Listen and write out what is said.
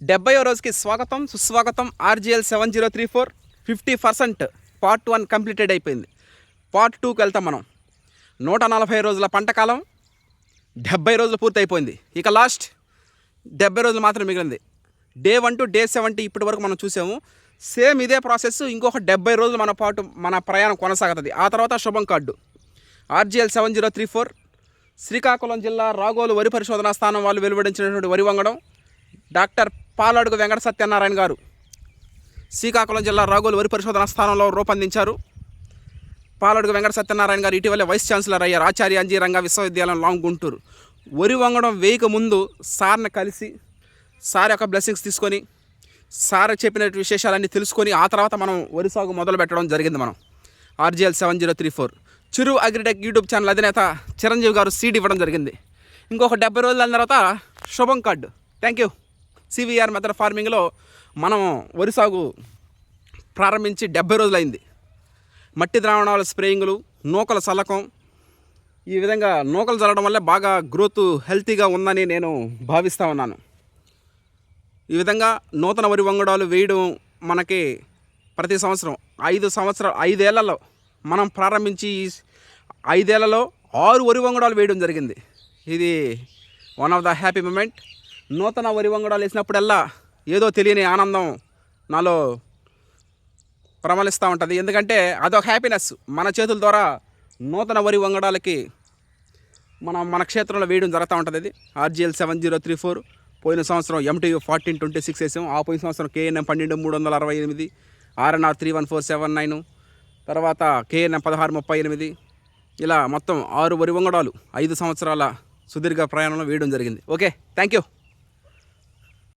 70వ రోజుకి స్వాగతం సుస్వాగతం. ఆర్జిఎల్ 7034 50% పార్ట్ 1 కంప్లీటెడ్ అయిపోయింది. పార్ట్ 2కి వెళ్తాం మనం. 140 రోజుల పంటకాలం 70 రోజులు పూర్తి అయిపోయింది. ఇక లాస్ట్ 70 రోజులు మాత్రం మిగిలింది. డే 1 టు డే 70 ఇప్పటి వరకు మనం చూసాము. సేమ్ ఇదే ప్రాసెస్ ఇంకొక 70 రోజులు మన ప్రయాణం కొనసాగుతుంది. ఆ తర్వాత శుభం కార్డు ఆర్జిఎల్ 7034 శ్రీకాకుళం జిల్లా రాగోలు వరి పరిశోధనా స్థానం వాళ్ళు వెలువడించినటువంటి వరి వంగడం డాక్టర్ పాలడుగు వెంకట సత్యనారాయణ గారు శ్రీకాకుళం జిల్లా రాగోలు వరి పరిశోధనా స్థానంలో రూపొందించారు. పాలడుగు వెంకట సత్యనారాయణ గారు ఇటీవలే వైస్ ఛాన్సలర్ అయ్యారు ఆచార్య అంజీరంగ విశ్వవిద్యాలయం లాంగ్ గుంటూరు. వరి వంగడం వేయక ముందు సార్ని కలిసి సార్ యొక్క బ్లెస్సింగ్స్ తీసుకొని సార్ చెప్పిన విశేషాలన్నీ తెలుసుకొని ఆ తర్వాత మనం వరి సాగు మొదలు పెట్టడం జరిగింది. మనం ఆర్జిఎల్ 7034 చిరు అగ్రిటెక్ యూట్యూబ్ ఛానల్ అధినేత చిరంజీవి గారు సీడ్ ఇవ్వడం జరిగింది. ఇంకొక 70 రోజుల తర్వాత శుభం card. Thank you. CVR method ఫార్మింగ్లో మనం వరి సాగు ప్రారంభించి 70 రోజులైంది. మట్టి ద్రావణాల స్ప్రేయింగ్లు, నూకల చల్లకం, ఈ విధంగా నూకలు చల్లడం వల్ల బాగా గ్రోత్ హెల్తీగా ఉందని నేను భావిస్తూ ఉన్నాను. ఈ విధంగా నూతన వరి వంగడాలు వేయడం మనకి ప్రతి సంవత్సరం 5 ఏళ్లలో మనం ప్రారంభించి 5 ఏళ్లలో 6 వరి వంగడాలు వేయడం జరిగింది. ఇది one of the happy moment. నూతన వరి వంగడాలు వేసినప్పుడల్లా ఏదో తెలియని ఆనందం నాలో ప్రమలిస్తూ ఉంటుంది. ఎందుకంటే అదొక హ్యాపీనెస్. మన చేతుల ద్వారా నూతన వరి వంగడాలకి మన క్షేత్రంలో వేయడం జరుగుతూ ఉంటుంది. అది ఆర్జిఎల్ 7034 పోయిన సంవత్సరం MTU 1426 వేసాం. ఆ పోయిన సంవత్సరం KNM 12368, RNR 31479, తర్వాత KNM 1638, ఇలా మొత్తం 6 వరి వంగడాలు 5 సంవత్సరాల సుదీర్ఘ ప్రయాణంలో వేయడం జరిగింది. Okay, thank you.